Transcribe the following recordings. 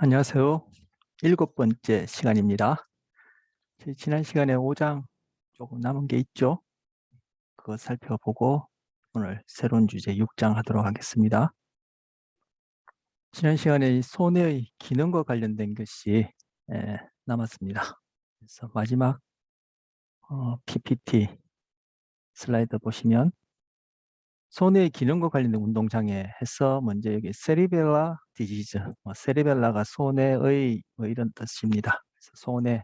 안녕하세요. 7번째 시간입니다. 저희 지난 시간에 5장 조금 남은 게 있죠. 그거 살펴보고 오늘 새로운 주제 6장 하도록 하겠습니다. 지난 시간에 이 손의 기능과 관련된 것이 남았습니다. 그래서 마지막 PPT 슬라이드 보시면 손의 기능과 관련된 운동장애 해서 먼저 여기 세리벨라 디지즈, 세리벨라가 손해의 이런 뜻입니다. 그래서 손해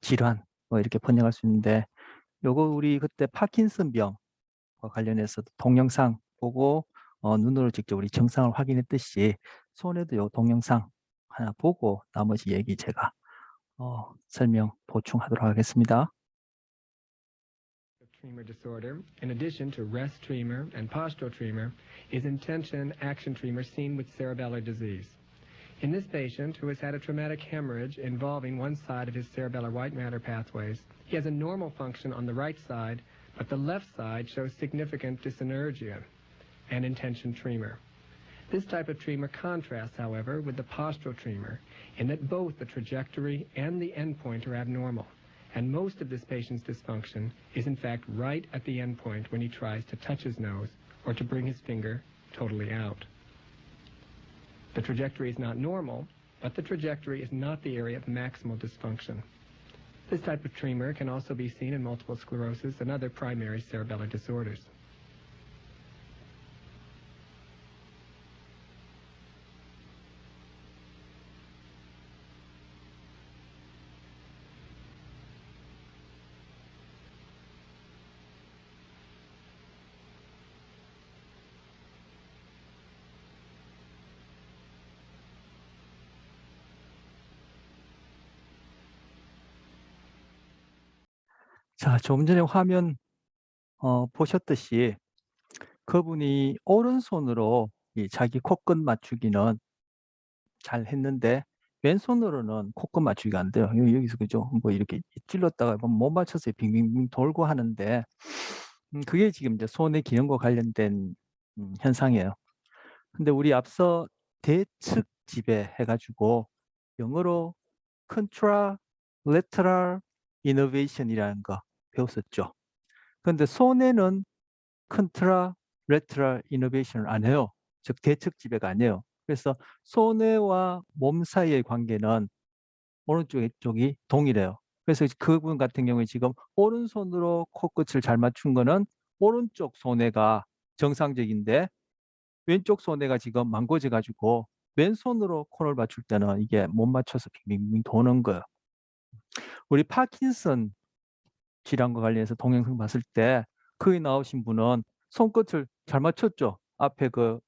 질환 이렇게 번역할 수 있는데, 요거 우리 그때 파킨슨 병과 관련해서 동영상 보고 눈으로 직접 우리 증상을 확인했듯이 손에도 요 동영상 하나 보고 나머지 얘기 제가 설명 보충하도록 하겠습니다. Tremor disorder, in addition to rest tremor and postural tremor, is intention action tremor seen with cerebellar disease. In this patient, who has had a traumatic hemorrhage involving one side of his cerebellar white matter pathways, he has a normal function on the right side, but the left side shows significant dysenergia and intention tremor. This type of tremor contrasts, however, with the postural tremor in that both the trajectory and the endpoint are abnormal. And most of this patient's dysfunction is in fact right at the end point when he tries to touch his nose or to bring his finger totally out. The trajectory is not normal, but the trajectory is not the area of maximal dysfunction. This type of tremor can also be seen in multiple sclerosis and other primary cerebellar disorders. 자, 조금 전에 화면 보셨듯이 그분이 오른손으로 이 자기 코끝 맞추기는 잘 했는데 왼손으로는 코끝 맞추기가 안 돼요. 여기서 그죠? 뭐 이렇게 찔렀다가 못 맞춰서 빙빙빙 돌고 하는데, 그게 지금 이제 손의 기능과 관련된 현상이에요. 근데 우리 앞서 대측 지배 해가지고 영어로 contralateral innervation이라는 거 배웠었죠. 근데 손에는 contralateral innervation을 안 해요. 즉 대측 지배가 아니에요. 그래서 손해와 몸 사이의 관계는 오른쪽 쪽이 동일해요. 그래서 그분 같은 경우에 지금 오른손으로 코끝을 잘 맞춘 거는 오른쪽 손해가 정상적인데, 왼쪽 손해가 지금 망고져 가지고 왼손으로 코를 맞출 때는 이게 못 맞춰서 빙빙빙 도는 거예요. 우리 파킨슨 질환과 관련해서 동영상 봤을 때 거기 나오신 분은 손끝을 잘 맞췄죠. 앞에 그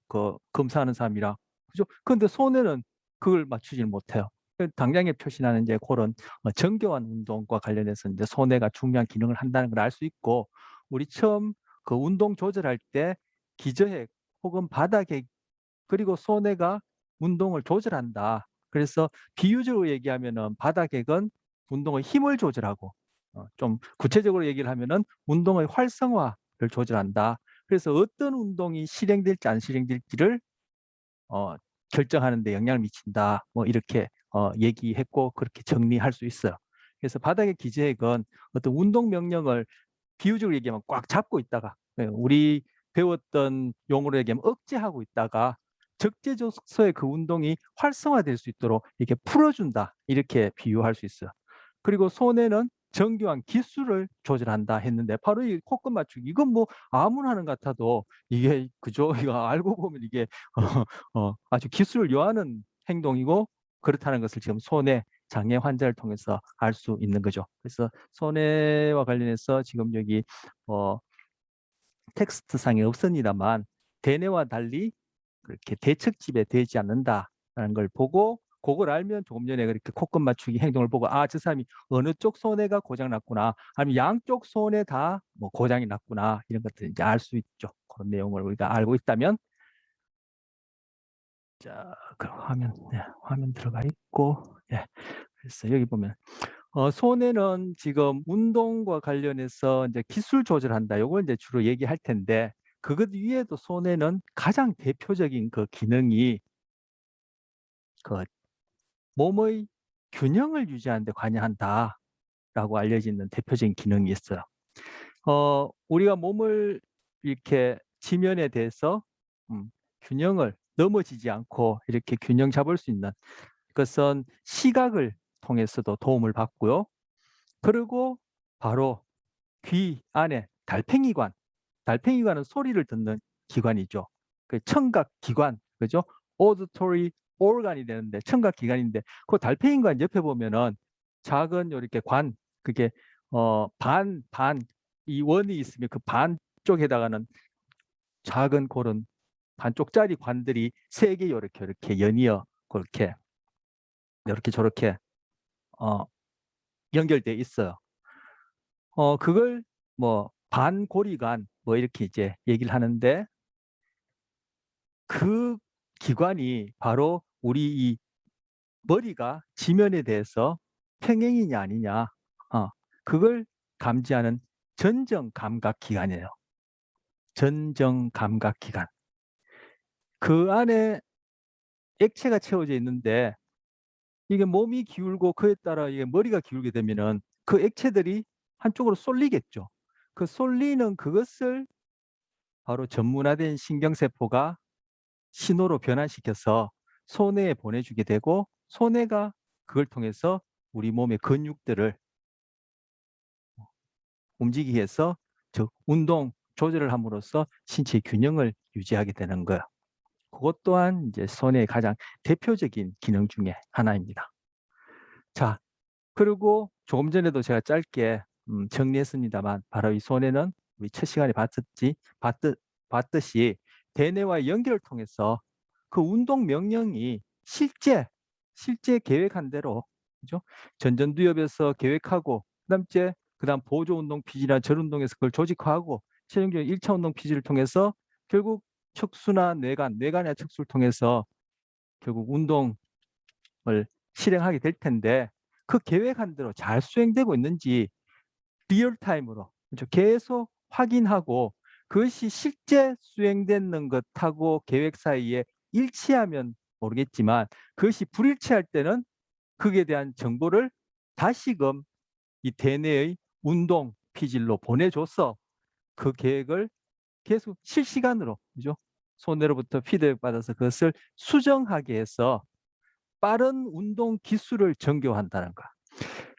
검사하는 사람이랑. 그죠? 근데 손에는 그걸 맞추지를 못해요. 당장에 표시나는 이제 그런 정교한 운동과 관련해서 이제 손해가 중요한 기능을 한다는 걸 알 수 있고, 우리 처음 그 운동 조절할 때 기저핵 혹은 바닥핵 그리고 손해가 운동을 조절한다. 그래서 비유적으로 얘기하면은 바닥핵은 운동의 힘을 조절하고, 좀 구체적으로 얘기를 하면은 운동의 활성화를 조절한다. 그래서 어떤 운동이 실행될지 안 실행될지를 어, 결정하는 데 영향을 미친다. 뭐 이렇게 얘기했고 그렇게 정리할 수 있어요. 그래서 바닥의 기저핵은 어떤 운동 명령을 비유적으로 얘기하면 꽉 잡고 있다가, 우리 배웠던 용어로 얘기하면 억제하고 있다가 적재적소에 그 운동이 활성화될 수 있도록 이렇게 풀어준다. 이렇게 비유할 수 있어요. 그리고 손에는 정교한 기술을 조절한다 했는데, 바로 이 코끝 맞추기, 이건 뭐 아무나 하는 것 같아도 이게 그죠? 이거 알고 보면 이게 아주 기술을 요하는 행동이고, 그렇다는 것을 지금 손해 장애 환자를 통해서 알 수 있는 거죠. 그래서 손해와 관련해서 지금 여기 텍스트상에 없습니다만, 대뇌와 달리 그렇게 대척집에 되지 않는다라는 걸 보고, 그걸 알면 조금 전에 그렇게 코끝 맞추기 행동을 보고, 아, 저 사람이 어느 쪽 손해가 고장 났구나, 아니면 양쪽 손에 다 뭐 고장이 났구나, 이런 것들 이제 알 수 있죠. 그런 내용을 우리가 알고 있다면. 자, 그 화면, 화면 들어가 있고, 그래서 여기 보면 손해는 지금 운동과 관련해서 이제 기술 조절한다. 요걸 이제 주로 얘기할 텐데, 그것 위에도 손해는 가장 대표적인 그 기능이 그 몸의 균형을 유지하는 데 관여한다라고 알려져 있는 대표적인 기능이 있어요. 우리가 몸을 이렇게 지면에 대해서 균형을 넘어지지 않고 이렇게 균형 잡을 수 있는 것은 시각을 통해서도 도움을 받고요. 그리고 바로 귀 안에 달팽이관은 소리를 듣는 기관이죠. 그 청각 기관, 그죠? auditory organ이 되는데 청각 기관인데 그 달팽이관 옆에 보면은 작은 이렇게 그게 이 원이 있으면 그 반 쪽에다가는 작은 그런 반쪽짜리 관들이 3개 이렇게 연이어 그렇게 이렇게 저렇게 어, 연결돼 있어요. 그걸 뭐 반고리관 뭐 이렇게 이제 얘기를 하는데 그 기관이 바로 우리 이 머리가 지면에 대해서 평행이냐 아니냐 그걸 감지하는 전정 감각 기관이에요. 전정 감각 기관. 그 안에 액체가 채워져 있는데 이게 몸이 기울고 그에 따라 이게 머리가 기울게 되면은 그 액체들이 한쪽으로 쏠리겠죠. 그 쏠리는 그것을 바로 전문화된 신경세포가 신호로 변환시켜서 손해에 보내주게 되고 손해가 그걸 통해서 우리 몸의 근육들을 움직이게 해서 즉 운동 조절을 함으로써 신체 균형을 유지하게 되는 거예요. 그것 또한 이제 손해의 가장 대표적인 기능 중에 하나입니다. 자, 그리고 조금 전에도 제가 짧게 정리했습니다만 바로 이 손해는 우리 첫 시간에 봤듯이 대뇌와 연결을 통해서 그 운동 명령이 실제 계획한 대로 그죠? 전전두엽에서 계획하고 그다음 보조 운동 피지나 절 운동에서 그걸 조직화하고 최종적으로 1차 운동 피지를 통해서 결국 척수나 뇌관이나 척수를 통해서 결국 운동을 실행하게 될 텐데 그 계획한 대로 잘 수행되고 있는지 리얼타임으로 그렇죠? 계속 확인하고 그것이 실제 수행되는 것하고 계획 사이에 일치하면 모르겠지만 그것이 불일치할 때는 그에 대한 정보를 다시금 이 대뇌의 운동 피질로 보내줘서 그 계획을 계속 실시간으로 그죠? 손으로부터 피드백 받아서 그것을 수정하게 해서 빠른 운동 기술을 정교한다는 거.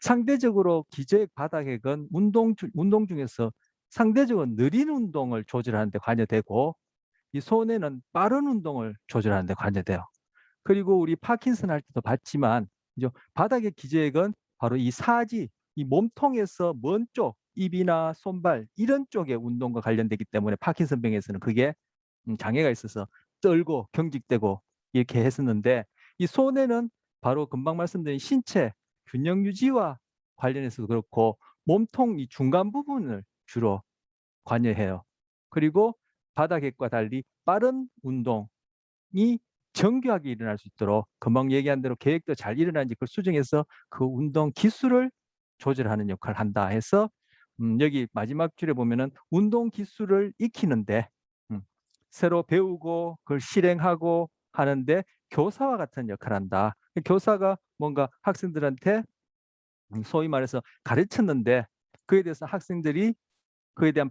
상대적으로 기저핵 바닥핵은 운동 중에서 상대적으로 느린 운동을 조절하는 데 관여되고 이 손에는 빠른 운동을 조절하는 데 관여돼요. 그리고 우리 파킨슨 할 때도 봤지만 그죠? 바닥의 기저핵은 바로 이 사지, 이 몸통에서 먼 쪽, 입이나 손발 이런 쪽의 운동과 관련되기 때문에 파킨슨병에서는 그게 장애가 있어서 떨고 경직되고 이렇게 했었는데 이 손에는 바로 금방 말씀드린 신체 균형 유지와 관련해서도 그렇고 몸통 이 중간 부분을 주로 관여해요. 그리고 바닥핵과 달리 빠른 운동이 정교하게 일어날 수 있도록 금방 얘기한 대로 계획도 잘 일어나는지 그걸 수정해서 그 운동 기술을 조절하는 역할을 한다 해서 여기 마지막 줄에 보면은 운동 기술을 익히는데 새로 배우고 그걸 실행하고 하는데 교사와 같은 역할을 한다. 교사가 뭔가 학생들한테 소위 말해서 가르쳤는데 그에 대해서 학생들이 그에 대한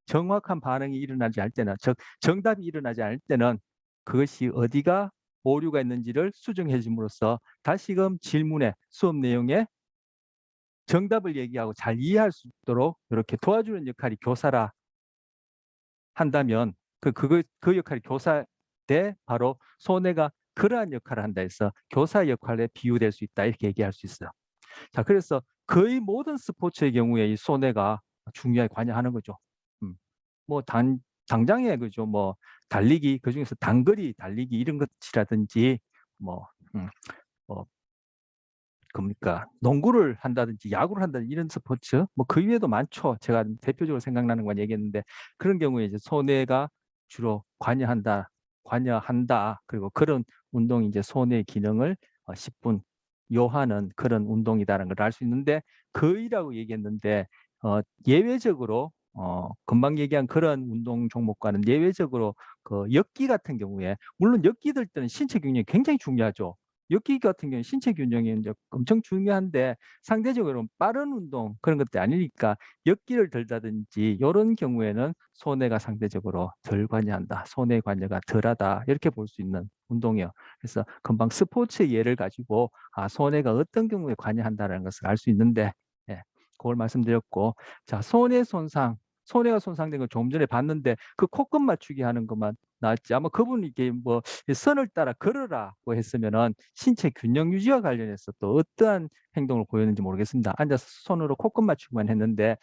정확한 반응이 일어나지 않을 때는 즉 정답이 일어나지 않을 때는 그것이 어디가 오류가 있는지를 수정해 줌으로써 다시금 질문에 수업 내용에 정답을 얘기하고 잘 이해할 수 있도록 이렇게 도와주는 역할이 교사라 한다면 그 역할이 교사 대 바로 손해가 그러한 역할을 한다 해서 교사 역할에 비유될 수 있다 이렇게 얘기할 수 있어요. 자, 그래서 거의 모든 스포츠의 경우에 이 손해가 중요하게 관여하는 거죠. 뭐 당장에 그죠 뭐 달리기 그중에서 단거리 달리기 이런 것이라든지 뭐, 뭐 겁니까 농구를 한다든지 야구를 한다든지 이런 스포츠 뭐 그 이외에도 많죠. 제가 대표적으로 생각나는 건 얘기했는데 그런 경우에 이제 손해가 주로 관여한다 그리고 그런 운동이 이제 손해의 기능을 10분 요하는 그런 운동이다라는 걸 알 수 있는데 거의라고 얘기했는데 예외적으로 금방 얘기한 그런 운동 종목과는 예외적으로 그 엮기 같은 경우에 물론 엮기 들 때는 신체 균형이 굉장히 중요하죠. 엮기 같은 경우는 신체 균형이 이제 엄청 중요한데 상대적으로 빠른 운동 그런 것들이 아니니까 엮기를 덜다든지 요런 경우에는 손해가 상대적으로 덜 관여한다. 손해 관여가 덜하다. 이렇게 볼 수 있는 운동이요. 그래서 금방 스포츠 예를 가지고 손해가 어떤 경우에 관여한다는 것을 알 수 있는데 예. 그걸 말씀드렸고 자, 손해가 손상된 걸 조금 전에 봤는데 그 코끝 맞추기 하는 것만 나왔지. 아마 그분이 이게 뭐 선을 따라 걸으라고 했으면은 신체 균형 유지와 관련해서 또 어떠한 행동을 보였는지 모르겠습니다. 앉아서 손으로 코끝 맞추기만 했는데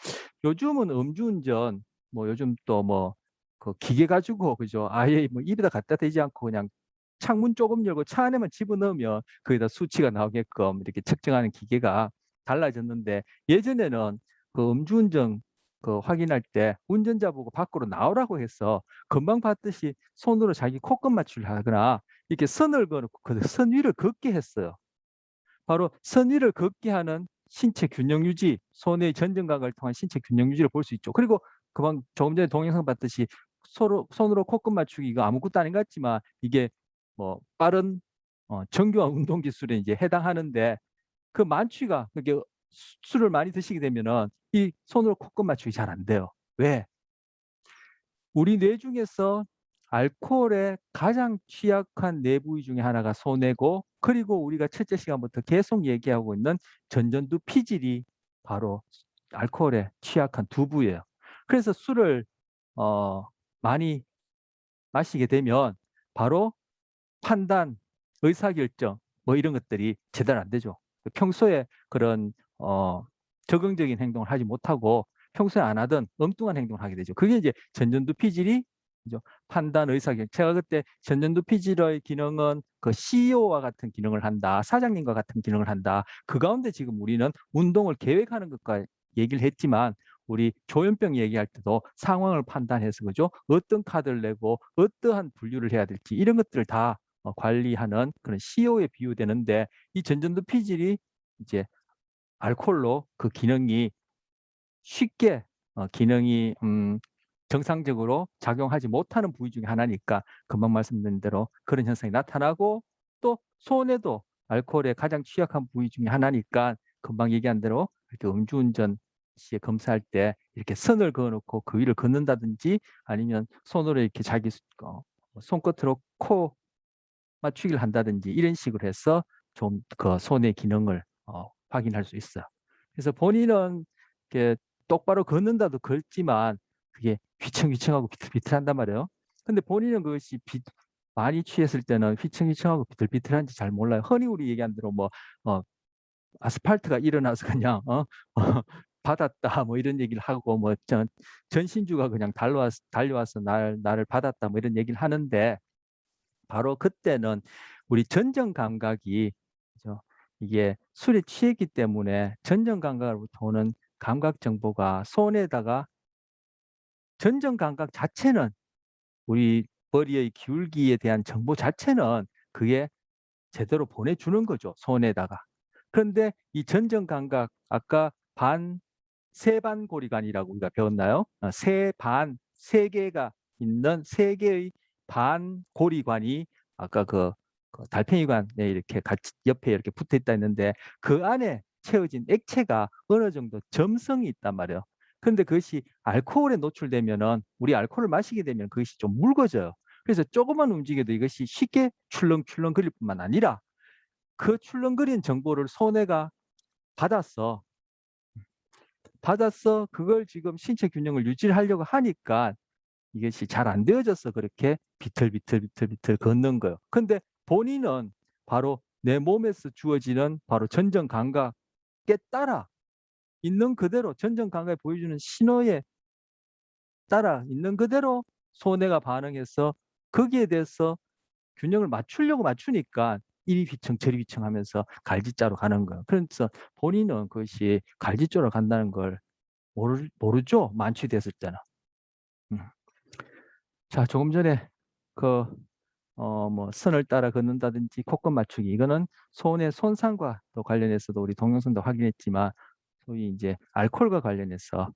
요즘은 음주운전 뭐 요즘 또 뭐 그 기계 가지고 그죠? 아예 뭐 입에다 갖다 대지 않고 그냥 창문 조금 열고 차 안에만 집어넣으면 거기다 수치가 나오게끔 이렇게 측정하는 기계가 달라졌는데 예전에는 그 음주운전 그 확인할 때 운전자 보고 밖으로 나오라고 해서 금방 봤듯이 손으로 자기 코끝 맞추기를 하거나 이렇게 선을 그어놓고 그 선 위를 걷게 했어요. 바로 선 위를 걷게 하는 신체 균형 유지, 손의 전정 감각을 통한 신체 균형 유지를 볼 수 있죠. 그리고 그만 조금 전에 동영상 봤듯이 손으로 코끝 맞추기 이거 아무것도 아닌 것 같지만 이게 뭐 빠른 정교한 운동 기술에 이제 해당하는데 그 만취가 그게 술을 많이 드시게 되면은 이 손으로 코끝 맞추기 잘 안 돼요. 왜? 우리 뇌 중에서 알코올에 가장 취약한 뇌 부위 중에 하나가 소뇌고 그리고 우리가 첫째 시간부터 계속 얘기하고 있는 전전두 피질이 바로 알코올에 취약한 두부예요. 그래서 술을 많이 마시게 되면 바로 판단, 의사결정 뭐 이런 것들이 제대로 안 되죠. 평소에 그런 적응적인 행동을 하지 못하고 평소에 안 하던 엉뚱한 행동을 하게 되죠. 그게 이제 전전두 피질이 그죠? 판단, 의사결정. 제가 그때 전전두 피질의 기능은 그 CEO와 같은 기능을 한다. 사장님과 같은 기능을 한다. 그 가운데 지금 우리는 운동을 계획하는 것과 얘기를 했지만 우리 조현병 얘기할 때도 상황을 판단해서 그죠? 어떤 카드를 내고 어떠한 분류를 해야 될지 이런 것들을 다 관리하는 그런 CEO에 비유되는데 이 전전두 피질이 이제 알코올로 그 기능이 쉽게 기능이 정상적으로 작용하지 못하는 부위 중에 하나니까 금방 말씀드린 대로 그런 현상이 나타나고 또 손에도 알코올에 가장 취약한 부위 중에 하나니까 금방 얘기한 대로 이렇게 음주운전 시에 검사할 때 이렇게 선을 그어놓고 그 위를 걷는다든지 아니면 손으로 이렇게 자기 손끝으로 코 맞추기를 한다든지 이런 식으로 해서 좀 그 손의 기능을 확인할 수 있어요. 그래서 본인은 이렇게 똑바로 걷는다도 걷지만 그게 휘청휘청하고 비틀비틀한단 말이에요. 근데 본인은 그것이 많이 취했을 때는 휘청휘청하고 비틀비틀한지 잘 몰라요. 흔히 우리 얘기한 대로 뭐 아스팔트가 일어나서 그냥 받았다 뭐 이런 얘기를 하고 뭐 전신주가 그냥 달려와서 나를 받았다 뭐 이런 얘기를 하는데 바로 그때는 우리 전정 감각이 그죠? 이게 술에 취했기 때문에 전정 감각으로부터 오는 감각 정보가 손에다가 전정 감각 자체는 우리 머리의 기울기에 대한 정보 자체는 그게 제대로 보내주는 거죠, 손에다가. 그런데 이 전정 감각 아까 세반고리관이라고 우리가 배웠나요? 세 개가 있는 세 개의 반고리관이 아까 그 달팽이관에 이렇게 같이 옆에 이렇게 붙어 있다 했는데 그 안에 채워진 액체가 어느 정도 점성이 있단 말이에요. 그런데 그것이 알코올에 노출되면은 우리 알코올을 마시게 되면 그것이 좀 묽어져요. 그래서 조금만 움직여도 이것이 쉽게 출렁출렁거릴 뿐만 아니라 그 출렁거리는 정보를 손해가 받았어. 그걸 지금 신체 균형을 유지하려고 하니까 이것이 잘 안 되어져서 그렇게 비틀비틀 걷는 거예요. 근데 본인은 바로 내 몸에서 주어지는 바로 전정 감각에 따라 있는 그대로 전정 감각이 보여주는 신호에 따라 있는 그대로 손해가 반응해서 거기에 대해서 균형을 맞추려고 맞추니까 이리 휘청 저리 휘청 하면서 갈지자로 가는 거예요. 그래서 본인은 그것이 갈지자로 간다는 걸 모르죠. 만취됐을 때는. 음. 자, 조금 전에 그 뭐 선을 따라 걷는다든지 코끝 맞추기 이거는 손의 손상과 또 관련해서도 우리 동영상도 확인했지만 소위 이제 알코올과 관련해서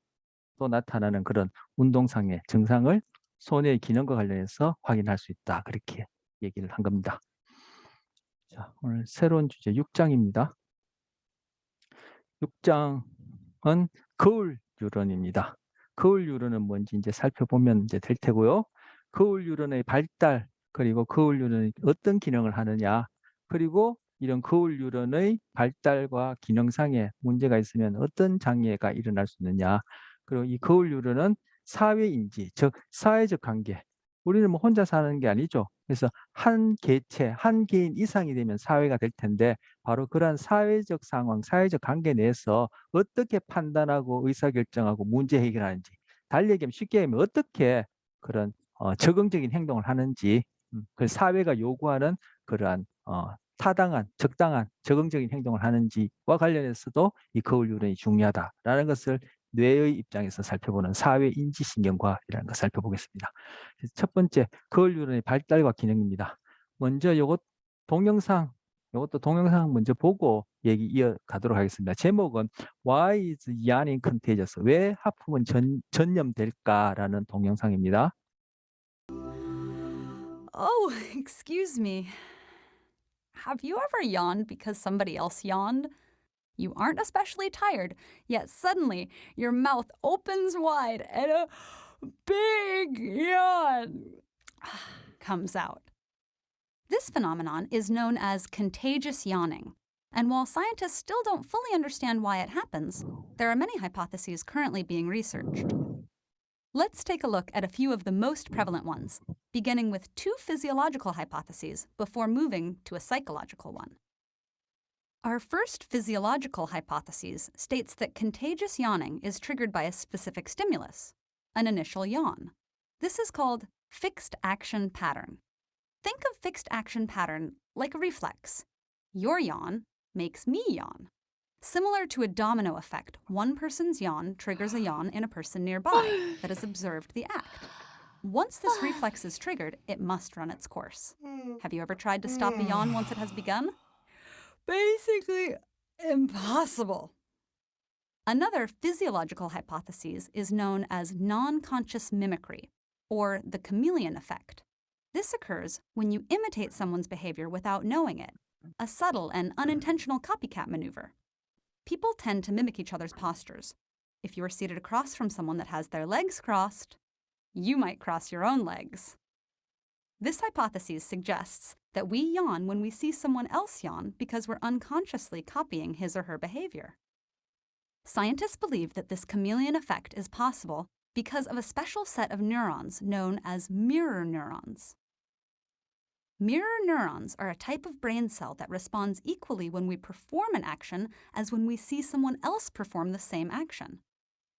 또 나타나는 그런 운동상의 증상을 손의 기능과 관련해서 확인할 수 있다. 그렇게 얘기를 한 겁니다. 자, 오늘 새로운 주제 6장입니다. 6장은 거울 뉴런입니다. 거울 뉴런은 뭔지 이제 살펴보면 이제 될 테고요. 거울 뉴런의 발달, 그리고 거울 뉴런이 어떤 기능을 하느냐, 그리고 이런 거울 뉴런의 발달과 기능상에 문제가 있으면 어떤 장애가 일어날 수 있느냐, 그리고 이 거울 뉴런은 사회인지, 즉 사회적 관계, 우리는 뭐 혼자 사는 게 아니죠. 그래서 한 개체, 한 개인 이상이 되면 사회가 될 텐데, 바로 그러한 사회적 상황, 사회적 관계 내에서 어떻게 판단하고 의사결정하고 문제 해결하는지, 달리 얘기하면 쉽게 얘기하면 어떻게 그런 적응적인 행동을 하는지, 그 사회가 요구하는 그러한 타당한, 적당한 적응적인 행동을 하는지와 관련해서도 이 거울 유런이 중요하다라는 것을 뇌의 입장에서 살펴보는 사회 인지신경과이라는 것을 살펴보겠습니다. 첫 번째, 거울 유런의 발달과 기능입니다. 먼저 이것도 동영상 먼저 보고 얘기 이어가도록 하겠습니다. 제목은 Why is yawning contagious? 왜 하품은 전염될까라는 동영상입니다. Oh, excuse me. Have you ever yawned because somebody else yawned? You aren't especially tired, yet suddenly your mouth opens wide and a big yawn comes out. This phenomenon is known as contagious yawning. And while scientists still don't fully understand why it happens, there are many hypotheses currently being researched. Let's take a look at a few of the most prevalent ones, beginning with two physiological hypotheses before moving to a psychological one. Our first physiological hypothesis states that contagious yawning is triggered by a specific stimulus, an initial yawn. This is called fixed action pattern. Think of fixed action pattern like a reflex. Your yawn makes me yawn. Similar to a domino effect, one person's yawn triggers a yawn in a person nearby that has observed the act. Once this reflex is triggered, it must run its course. Have you ever tried to stop a yawn once it has begun? Basically impossible. Another physiological hypothesis is known as non-conscious mimicry, or the chameleon effect. This occurs when you imitate someone's behavior without knowing it, a subtle and unintentional copycat maneuver. People tend to mimic each other's postures. If you are seated across from someone that has their legs crossed, you might cross your own legs. This hypothesis suggests that we yawn when we see someone else yawn because we're unconsciously copying his or her behavior. Scientists believe that this chameleon effect is possible because of a special set of neurons known as mirror neurons. Mirror neurons are a type of brain cell that responds equally when we perform an action as when we see someone else perform the same action.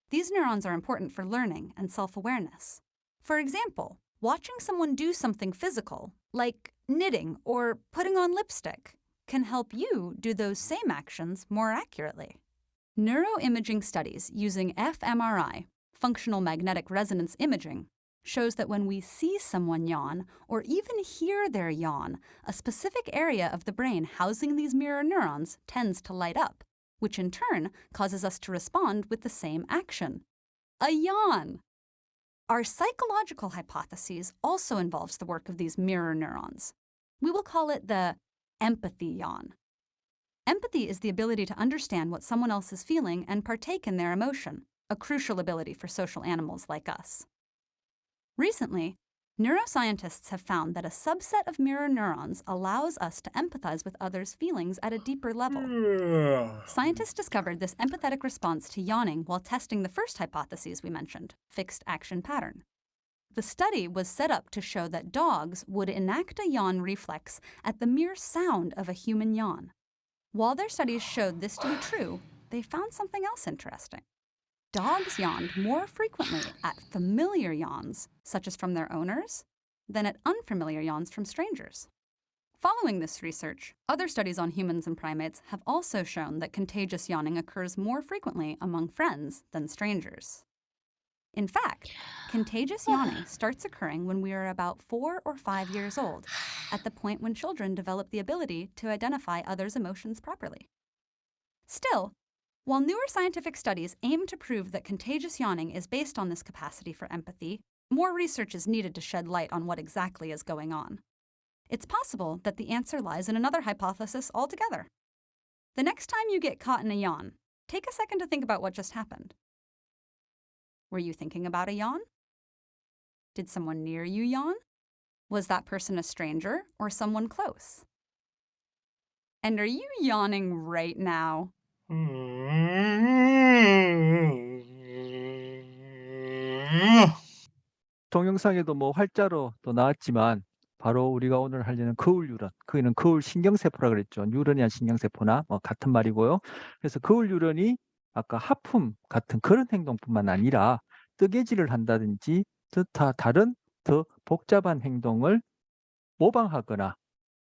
These neurons are important for learning and self-awareness. For example, watching someone do something physical, like knitting or putting on lipstick, can help you do those same actions more accurately. Neuroimaging studies using fMRI, functional magnetic resonance imaging, shows that when we see someone yawn or even hear their yawn, a specific area of the brain housing these mirror neurons tends to light up, which in turn causes us to respond with the same action: a yawn. Our psychological hypothesis also involves the work of these mirror neurons. We will call it the empathy yawn. Empathy is the ability to understand what someone else is feeling and partake in their emotion, a crucial ability for social animals like us. Recently, neuroscientists have found that a subset of mirror neurons allows us to empathize with others' feelings at a deeper level. Scientists discovered this empathetic response to yawning while testing the first hypothesis we mentioned, fixed action pattern. The study was set up to show that dogs would enact a yawn reflex at the mere sound of a human yawn. While their studies showed this to be true, they found something else interesting. Dogs yawned more frequently at familiar yawns, such as from their owners, than at unfamiliar yawns from strangers. Following this research, other studies on humans and primates have also shown that contagious yawning occurs more frequently among friends than strangers. In fact, contagious yawning starts occurring when we are about 4 or 5 years old, at the point when children develop the ability to identify others' emotions properly. Still, while newer scientific studies aim to prove that contagious yawning is based on this capacity for empathy, more research is needed to shed light on what exactly is going on. It's possible that the answer lies in another hypothesis altogether. The next time you get caught in a yawn, take a second to think about what just happened. Were you thinking about a yawn? Did someone near you yawn? Was that person a stranger or someone close? And are you yawning right now? 동영상에도 뭐 활자로 또 나왔지만 바로 우리가 오늘 하려는 거울 뉴런, 그는 거울 신경세포라 그랬죠. 뉴런이란 신경세포나 뭐 같은 말이고요. 그래서 거울 뉴런이 아까 하품 같은 그런 행동뿐만 아니라 뜨개질을 한다든지 다른 더 복잡한 행동을 모방하거나,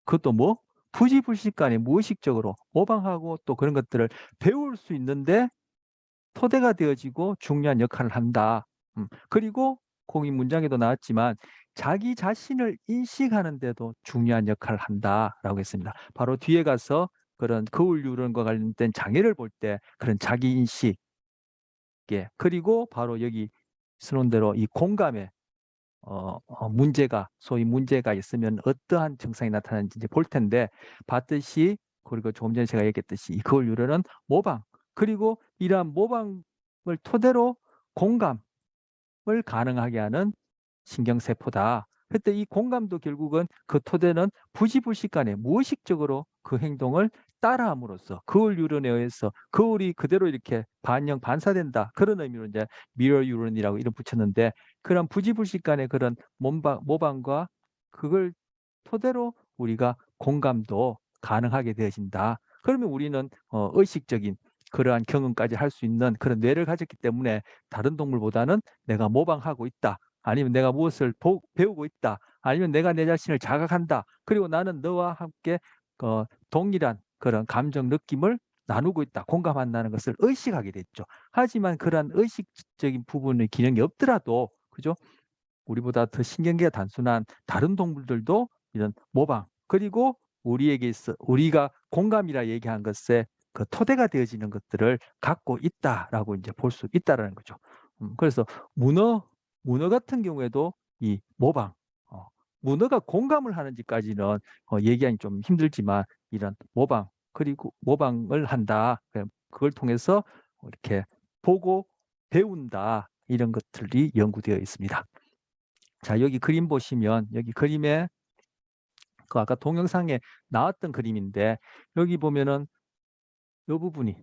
그것도 뭐 부지불식간에 무의식적으로 모방하고 또 그런 것들을 배울 수 있는데 토대가 되어지고 중요한 역할을 한다. 그리고 거기 문장에도 나왔지만 자기 자신을 인식하는 데도 중요한 역할을 한다라고 했습니다. 바로 뒤에 가서 그런 거울 뉴런과 관련된 장애를 볼 때 그런 자기 인식, 그리고 바로 여기 쓰는 대로 이 공감에 문제가, 소위 문제가 있으면 어떠한 증상이 나타나는지 이제 볼 텐데, 봤듯이, 그리고 조금 전에 제가 얘기했듯이 이 거울 뉴런은 모방, 그리고 이러한 모방을 토대로 공감을 가능하게 하는 신경세포다. 그때 이 공감도 결국은 그 토대는 부지불식간에 무의식적으로 그 행동을 따라함으로써 거울 뉴런에 의해서 거울이 그대로 이렇게 반사된다. 그런 의미로 이제 미러 뉴런이라고 이름 붙였는데, 그런 부지불식간의 그런 모방과 그걸 토대로 우리가 공감도 가능하게 되어진다. 그러면 우리는 의식적인 그러한 경험까지 할 수 있는 그런 뇌를 가졌기 때문에 다른 동물보다는 내가 모방하고 있다, 아니면 내가 무엇을 배우고 있다, 아니면 내가 내 자신을 자각한다, 그리고 나는 너와 함께 동일한 그런 감정 느낌을 나누고 있다, 공감한다는 것을 의식하게 됐죠. 하지만 그러한 의식적인 부분의 기능이 없더라도, 그죠? 우리보다 더 신경계가 단순한 다른 동물들도 이런 모방, 그리고 우리에게 우리가 공감이라 얘기한 것에 그 토대가 되어지는 것들을 갖고 있다라고 이제 볼 수 있다라는 거죠. 그래서 문어 같은 경우에도 이 모방, 문어가 공감을 하는지까지는 얘기하기 좀 힘들지만 이런 모방, 그리고 모방을 한다. 그걸 통해서 이렇게 보고 배운다. 이런 것들이 연구되어 있습니다. 자, 여기 그림 보시면, 여기 그림에 그 아까 동영상에 나왔던 그림인데, 여기 보면은 요 부분이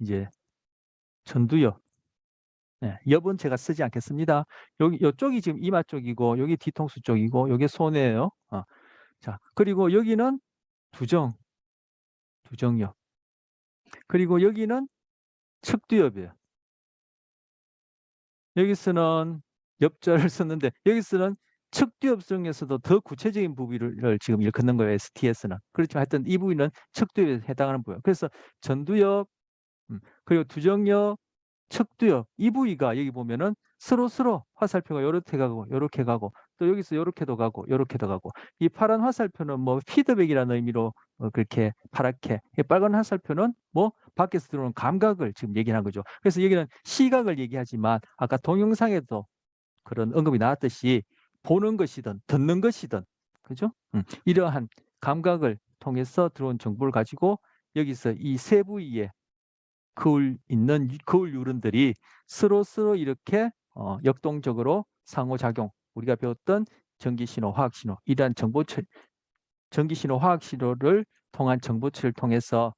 이제 전두엽. 네, 엽은 제가 쓰지 않겠습니다. 여기 이쪽이 지금 이마 쪽이고, 여기 뒤통수 쪽이고, 여기 손이에요. 자, 그리고 여기는 두정엽. 그리고 여기는 측두엽이에요. 여기서는 엽자를 썼는데, 여기서는 측두엽 중에서도 더 구체적인 부위를 지금 일컫는 거예요, STS는. 그렇지만 하여튼 이 부위는 측두엽에 해당하는 부위예요. 그래서 전두엽, 그리고 두정엽, 측두엽, 이 부위가 여기 보면은 서로 화살표가 요렇게 가고 또 여기서 요렇게도 가고 요렇게도 가고, 이 파란 화살표는 뭐 피드백이라는 의미로 그렇게 파랗게, 이 빨간 화살표는 뭐 밖에서 들어오는 감각을 지금 얘기하는 거죠. 그래서 여기는 시각을 얘기하지만 아까 동영상에도 그런 언급이 나왔듯이 보는 것이든 듣는 것이든, 그죠? 이러한 감각을 통해서 들어온 정보를 가지고 여기서 이 세 부위에 거울 뉴런들이 서로 이렇게 역동적으로 상호작용, 우리가 배웠던 전기신호, 화학신호, 이러한 전기신호, 화학신호를 통한 정보체를 통해서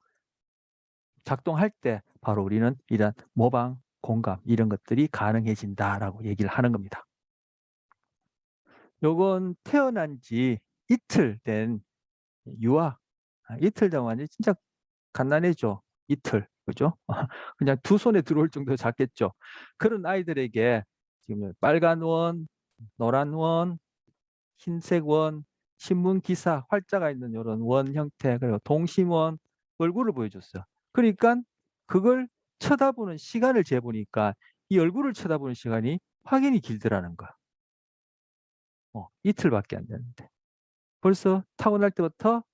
작동할 때 바로 우리는 이런 모방, 공감, 이런 것들이 가능해진다라고 얘기를 하는 겁니다. 요건 태어난 지 이틀 된 유아, 이틀 동안이 진짜 간단해죠. 이틀, 그죠? 그냥 두 손에 들어올 정도 작겠죠. 그런 아이들에게 지금 빨간 원, 노란 원, 흰색 원, 신문 기사 활자가 있는 이런 원 형태, 그리고 동심원, 얼굴을 보여줬어요. 그러니까 그걸 쳐다보는 시간을 재보니까 이 얼굴을 쳐다보는 시간이 확연히 길더라는 거야. 이틀밖에 안 되는데 벌써 타고날 때부터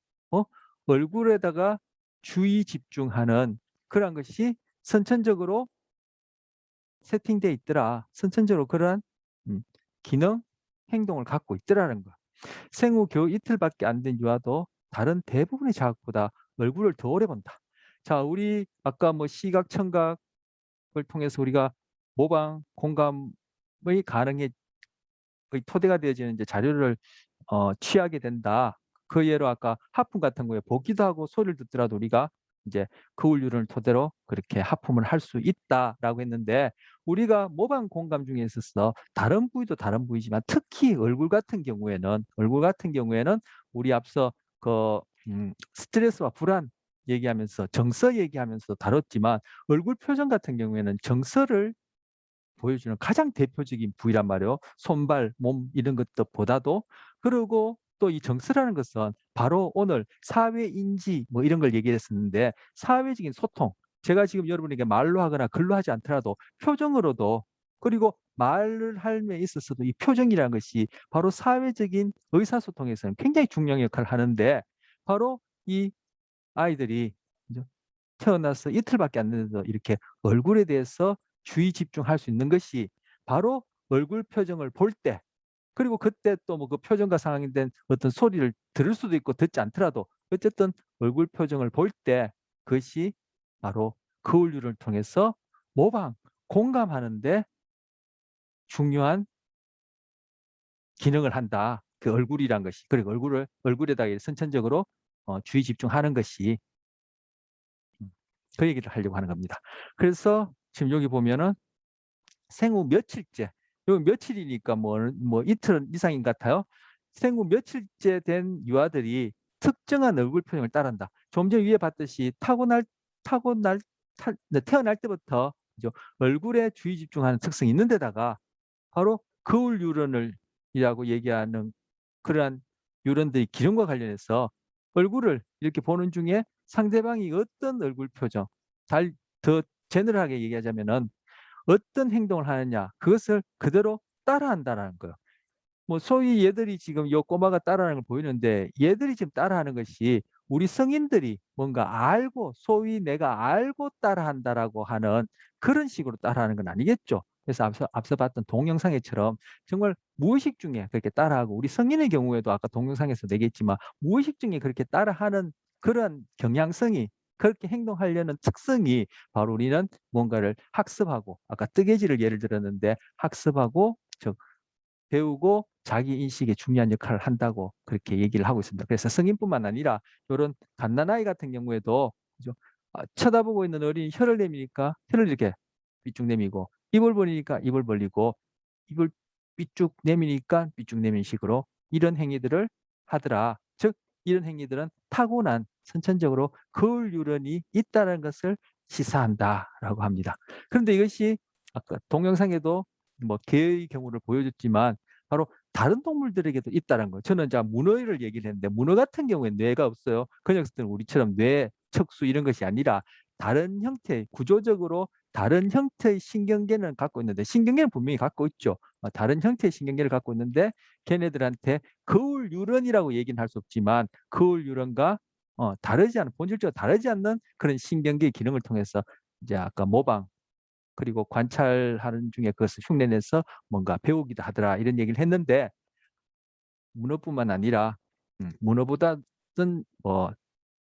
얼굴에다가 주의 집중하는 그런 것이 선천적으로 세팅돼 있더라. 선천적으로 그러한 기능, 행동을 갖고 있더라는 거. 생후 겨우 이틀밖에 안 된 유아도 다른 대부분의 자극보다 얼굴을 더 오래 본다. 자, 우리 아까 뭐 시각, 청각을 통해서 우리가 모방, 공감의 가능의 토대가 되어지는 이제 자료를 취하게 된다. 그 예로 아까 하품 같은 거에 보기도 하고 소리를 듣더라도 우리가 이제 거울 유런을 토대로 그렇게 하품을 할 수 있다라고 했는데, 우리가 모방 공감 중에 있어서 다른 부위도 다른 부위지만 특히 얼굴 같은 경우에는 우리 앞서 그 스트레스와 불안 얘기하면서 정서 얘기하면서 다뤘지만, 얼굴 표정 같은 경우에는 정서를 보여주는 가장 대표적인 부위란 말이에요. 손발, 몸 이런 것들보다도. 그리고 또 이 정서라는 것은 바로 오늘 사회 인지 뭐 이런 걸 얘기했었는데, 사회적인 소통. 제가 지금 여러분에게 말로 하거나 글로 하지 않더라도 표정으로도, 그리고 말을 할에 있어서도 이 표정이라는 것이 바로 사회적인 의사소통에서는 굉장히 중요한 역할을 하는데, 바로 이 아이들이 이제 태어나서 이틀밖에 안 됐는데 이렇게 얼굴에 대해서 주의 집중할 수 있는 것이 바로 얼굴 표정을 볼 때, 그리고 그때 또 뭐 그 표정과 상황된 어떤 소리를 들을 수도 있고 듣지 않더라도 어쨌든 얼굴 표정을 볼 때, 그것이 바로 거울류를 통해서 모방, 공감하는데 중요한 기능을 한다. 그 얼굴이란 것이. 그리고 얼굴에다가 선천적으로 주의 집중하는 것이, 그 얘기를 하려고 하는 겁니다. 그래서 지금 여기 보면은 생후 며칠째, 여기 며칠이니까 뭐 이틀 이상인 것 같아요. 생후 며칠째 된 유아들이 특정한 얼굴 표정을 따른다. 좀 전에 위에 봤듯이 태어날 때부터 이제 얼굴에 주의 집중하는 특성이 있는 데다가 바로 거울 유런을이라고 얘기하는 그러한 유런들의 기능과 관련해서 얼굴을 이렇게 보는 중에 상대방이 어떤 얼굴 표정, 더 제너럴하게 얘기하자면은 어떤 행동을 하느냐, 그것을 그대로 따라한다는 거예요. 뭐 소위 얘들이 지금 요 꼬마가 따라하는 걸 보이는데, 얘들이 지금 따라하는 것이 우리 성인들이 뭔가 알고, 소위 내가 알고 따라한다라고 하는 그런 식으로 따라하는 건 아니겠죠. 그래서 앞서 봤던 동영상에처럼 정말 무의식 중에 그렇게 따라하고, 우리 성인의 경우에도 아까 동영상에서 얘기했지만 무의식 중에 그렇게 따라하는 그런 경향성이, 그렇게 행동하려는 특성이 바로 우리는 뭔가를 학습하고, 아까 뜨개질을 예를 들었는데 학습하고 즉 배우고 자기 인식에 중요한 역할을 한다고 그렇게 얘기를 하고 있습니다. 그래서 성인뿐만 아니라 이런 갓난아이 같은 경우에도 그죠? 쳐다보고 있는 어린이 혀를 내미니까 혀를 이렇게 삐쭉 내미고, 입을 벌리니까 입을 벌리고, 입을 삐쭉 내미니까 삐쭉 내민 식으로 이런 행위들을 하더라. 즉 이런 행위들은 타고난 선천적으로 거울 유런이 있다는 것을 시사한다라고 합니다. 그런데 이것이 아까 동영상에도 뭐 개의 경우를 보여줬지만 바로 다른 동물들에게도 있다는 거예요. 저는 자 문어를 얘기를 했는데, 문어 같은 경우에 뇌가 없어요. 그 녀석들은 우리처럼 뇌, 척수 이런 것이 아니라 다른 형태, 구조적으로 다른 형태의 신경계는 갖고 있는데, 신경계는 분명히 갖고 있죠. 다른 형태의 신경계를 갖고 있는데, 걔네들한테 거울 유런이라고 얘기는 할 수 없지만 거울 유런과 다르지 않은, 본질적으로 다르지 않는 그런 신경계의 기능을 통해서 이제 아까 모방 그리고 관찰하는 중에 그것을 흉내내서 뭔가 배우기도 하더라, 이런 얘기를 했는데, 문어뿐만 아니라 문어보다는 뭐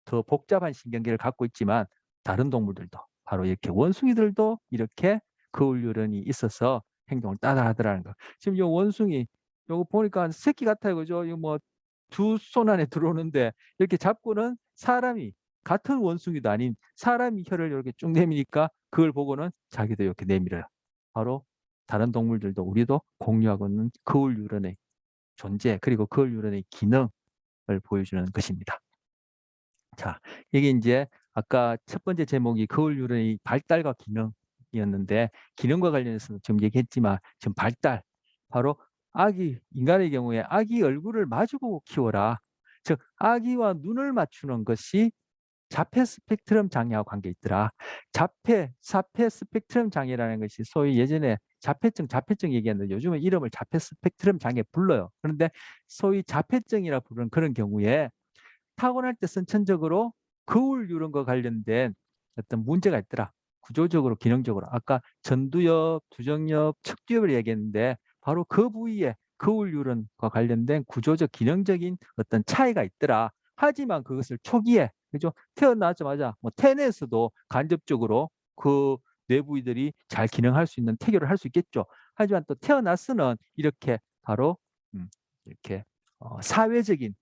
더 복잡한 신경계를 갖고 있지만 다른 동물들도 바로 이렇게 원숭이들도 이렇게 거울 유런이 있어서 행동을 따라하더라는 거. 지금 요 원숭이 요거 보니까 새끼 같아요, 그죠? 이거 뭐 두 손 안에 들어오는데 이렇게 잡고는 사람이, 같은 원숭이도 아닌 사람이 혀를 이렇게 쭉 내미니까 그걸 보고는 자기도 이렇게 내밀어요. 바로 다른 동물들도 우리도 공유하고 있는 거울 유런의 존재, 그리고 거울 유런의 기능을 보여주는 것입니다. 자, 이게 이제 아까 첫 번째 제목이 거울 유런의 발달과 기능이었는데, 기능과 관련해서 지금 얘기했지만 지금 발달, 바로 인간의 경우에 아기 얼굴을 마주보고 키워라. 즉 아기와 눈을 맞추는 것이 자폐 스펙트럼 장애와 관계 있더라. 사폐 스펙트럼 장애라는 것이 소위 예전에 자폐증 얘기했는데 요즘은 이름을 자폐 스펙트럼 장애 불러요. 그런데 소위 자폐증이라 부르는 그런 경우에 타고날 때 선천적으로 거울 유런과 관련된 어떤 문제가 있더라. 구조적으로, 기능적으로. 아까 전두엽, 두정엽, 척두엽을 얘기했는데 바로 그 부위에 거울 유런과 관련된 구조적 기능적인 어떤 차이가 있더라. 하지만 그것을 초기에 그죠? 태어나자마자 뭐 태내에서도 간접적으로 그 뇌부위들이 잘 기능할 수 있는 태교를 할 수 있겠죠. 하지만 또 태어났으는 이렇게 바로 이렇게 사회적인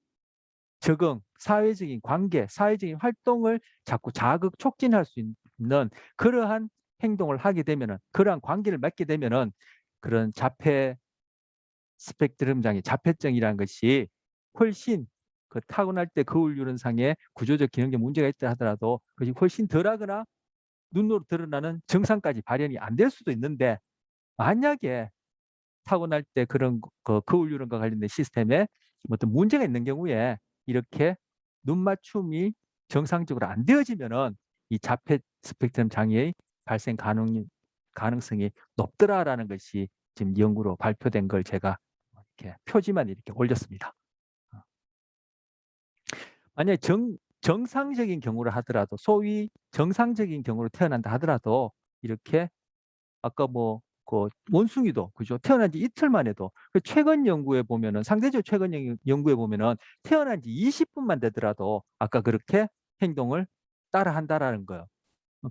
적응, 사회적인 관계, 사회적인 활동을 자꾸 자극 촉진할 수 있는 그러한 행동을 하게 되면은, 그러한 관계를 맺게 되면은 그런 자폐 스펙트럼 장애, 자폐증이라는 것이 훨씬 그 타고날 때 거울 유런상의 구조적 기능적 문제가 있다 하더라도 그것이 훨씬 덜하거나 눈으로 드러나는 증상까지 발현이 안 될 수도 있는데, 만약에 타고날 때 그런 그 거울 유런과 관련된 시스템에 어떤 문제가 있는 경우에 이렇게 눈 맞춤이 정상적으로 안 되어지면은 이 자폐 스펙트럼 장애의 발생 가능성이 높더라라는 것이 지금 연구로 발표된 걸 제가 이렇게 표지만 이렇게 올렸습니다. 만약에 정상적인 경우를 하더라도, 소위 정상적인 경우로 태어난다 하더라도 이렇게 아까 뭐 그 원숭이도 그죠? 태어난 지 이틀 만에도 그 최근 연구에 보면은, 상대적으로 최근 연구에 보면은 태어난 지 20분만 되더라도 아까 그렇게 행동을 따라 한다라는 거예요.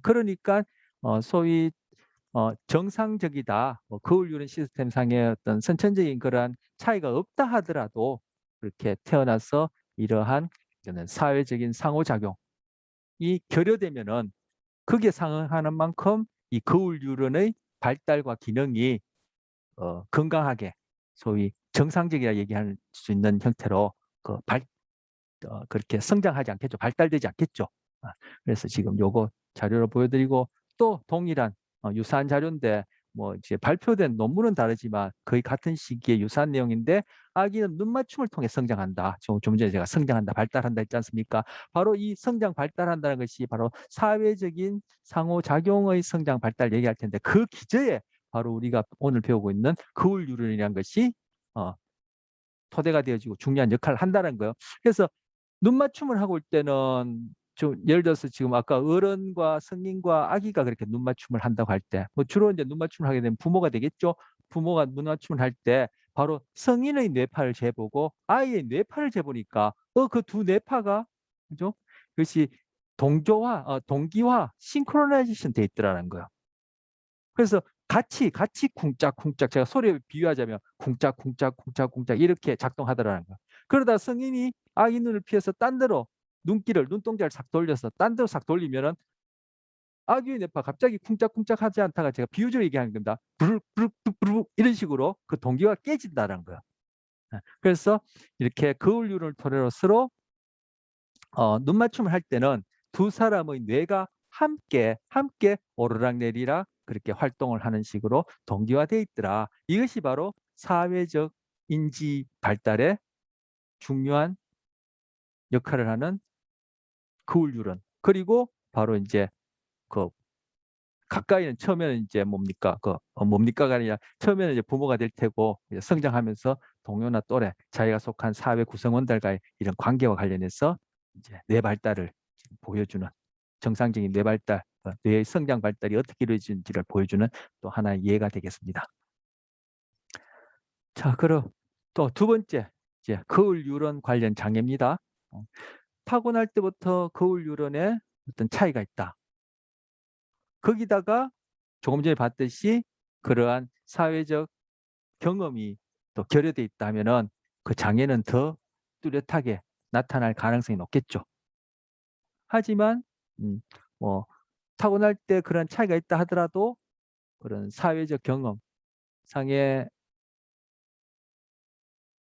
그러니까 소위 정상적이다, 거울 유런 시스템 상의 어떤 선천적인 그러한 차이가 없다 하더라도 그렇게 태어나서 이러한 사회적인 상호작용이 결여되면은 그게 상응하는 만큼 이 거울 유런의 발달과 기능이 건강하게, 소위 정상적이라 얘기할 수 있는 형태로 그렇게 성장하지 않겠죠. 발달되지 않겠죠. 그래서 지금 요거 자료를 보여드리고, 또 동일한 유사한 자료인데 뭐 이제 발표된 논문은 다르지만 거의 같은 시기에 유사한 내용인데, 아기는 눈 맞춤을 통해 성장한다. 좀 전에 제가 성장한다, 발달한다 했지 않습니까? 바로 이 성장 발달한다는 것이 바로 사회적인 상호작용의 성장 발달 얘기할 텐데, 그 기저에 바로 우리가 오늘 배우고 있는 거울 유런이라는 것이 토대가 되어지고 중요한 역할을 한다는 거예요. 그래서 눈 맞춤을 하고 올 때는 좀 예를 들어서 지금 아까 어른과 성인과 아기가 그렇게 눈 맞춤을 한다고 할 때, 뭐 주로 이제 눈 맞춤을 하게 되면 부모가 되겠죠. 부모가 눈 맞춤을 할 때 바로 성인의 뇌파를 재보고 아이의 뇌파를 재보니까 그 두 뇌파가 그죠? 그것이 동기화, 싱크로나이제이션 돼 있더라는 거예요. 그래서 같이 쿵짝쿵짝, 제가 소리에 비유하자면 쿵짝쿵짝 이렇게 작동하더라는 거예요. 그러다 성인이 아기 눈을 피해서 딴 데로 눈동자를 싹 돌려서 딴 데로 싹 돌리면은 아기의 뇌파 갑자기 쿵짝쿵짝 하지 않다가, 제가 비유적으로 얘기하는 겁니다. 부르륵 이런 식으로 그 동기가 깨진다는 거예요. 그래서 이렇게 거울 유를 토대로 서로 눈 맞춤을 할 때는 두 사람의 뇌가 함께 오르락내리락 그렇게 활동을 하는 식으로 동기화되어 있더라. 이것이 바로 사회적 인지 발달에 중요한 역할을 하는 거울 유런. 그리고 바로 이제 그 가까이는 처음에는 이제 뭡니까가 아니라 처음에는 이제 부모가 될 테고, 이제 성장하면서 동료나 또래, 자기가 속한 사회 구성원들과의 이런 관계와 관련해서 이제 뇌 발달을 보여주는, 정상적인 뇌 발달, 뇌의 성장 발달이 어떻게 이루어지는지를 보여주는 또 하나의 예가 되겠습니다. 자, 그럼 또 두 번째, 이제 거울 유런 관련 장애입니다. 타고날 때부터 거울 유런에 어떤 차이가 있다. 거기다가 조금 전에 봤듯이 그러한 사회적 경험이 또 결여돼 있다면은 그 장애는 더 뚜렷하게 나타날 가능성이 높겠죠. 하지만 뭐 타고날 때 그런 차이가 있다 하더라도 그런 사회적 경험 상의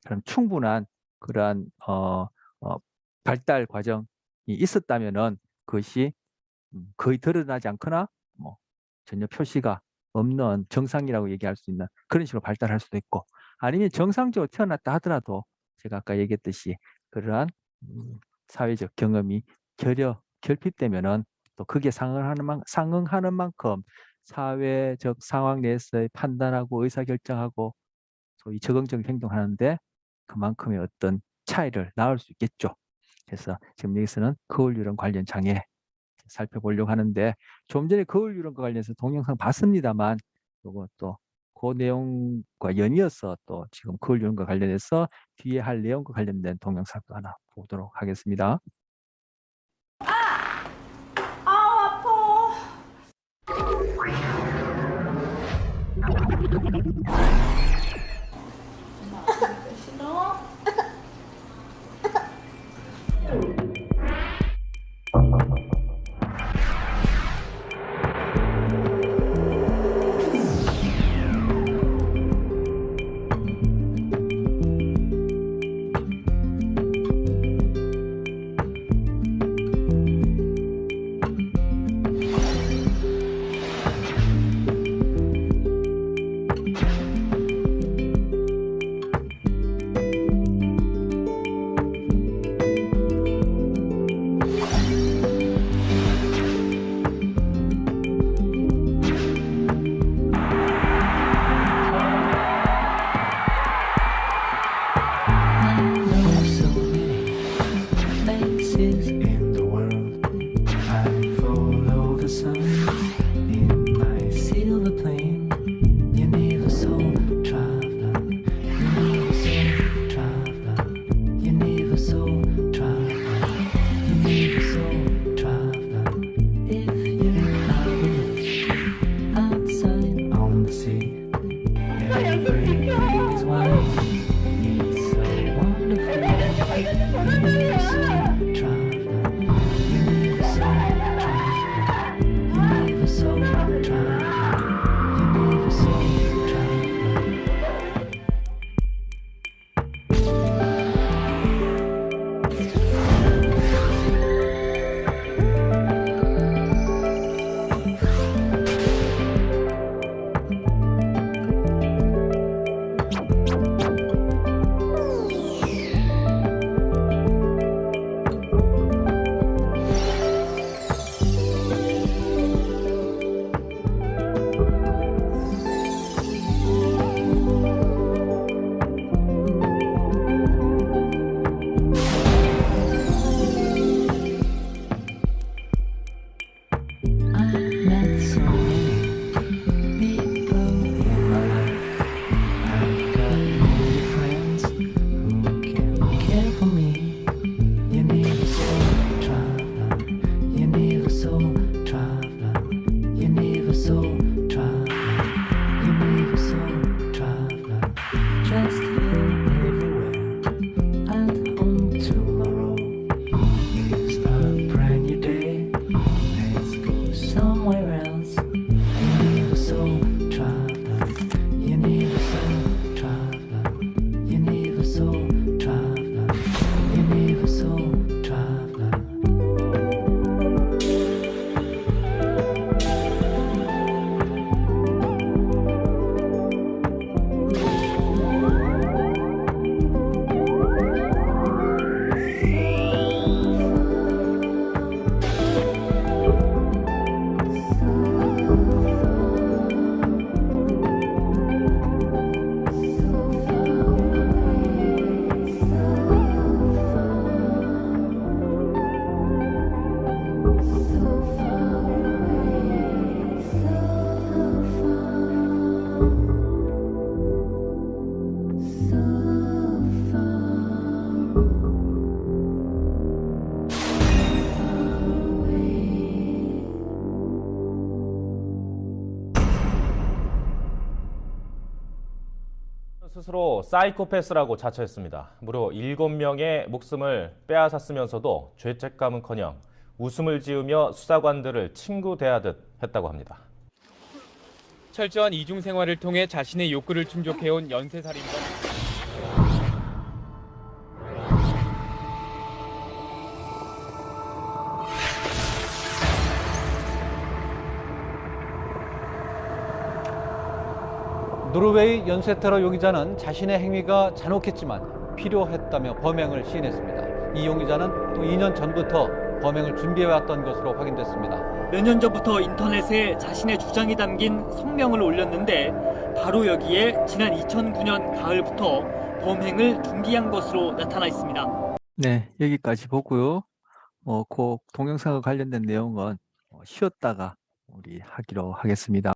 그런 충분한 그러한 발달 과정이 있었다면은 그것이 거의 드러나지 않거나 뭐 전혀 표시가 없는 정상이라고 얘기할 수 있는 그런 식으로 발달할 수도 있고, 아니면 정상적으로 태어났다 하더라도 제가 아까 얘기했듯이 그러한 사회적 경험이 결핍되면은 또 그게 상응하는 만큼 사회적 상황 내에서의 판단하고 의사결정하고 소위 적응적 행동하는데 그만큼의 어떤 차이를 낳을 수 있겠죠. 그래서 지금 여기서는 거울 유런 관련 장애 살펴보려고 하는데, 좀 전에 거울 유런과 관련해서 동영상 봤습니다만 이거 또 그 내용과 연이어서 또 지금 그을륜과 관련해서 뒤에 할 내용과 관련된 동영상도 하나 보도록 하겠습니다. In the world, I follow the sun in my silver plane. You never saw traveler. You never saw traveler. You never saw traveler. You never saw traveler. If you're outside on the sea, everything is white. It's so wonderful. You never saw 스스로 사이코패스라고 자처했습니다. 무려 7명의 목숨을 빼앗았으면서도 죄책감은커녕 웃음을 지으며 수사관들을 친구 대하듯 했다고 합니다. 철저한 이중 생활을 통해 자신의 욕구를 충족해온 연쇄살인범. 노르웨이 연쇄테러 용의자는 자신의 행위가 잔혹했지만 필요했다며 범행을 시인했습니다. 이 용의자는 또 2년 전부터 범행을 준비해왔던 것으로 확인됐습니다. 몇 년 전부터 인터넷에 자신의 주장이 담긴 성명을 올렸는데 바로 여기에 지난 2009년 가을부터 범행을 준비한 것으로 나타나 있습니다. 네, 여기까지 보고요. 그 동영상과 관련된 내용은 쉬었다가 우리 하기로 하겠습니다.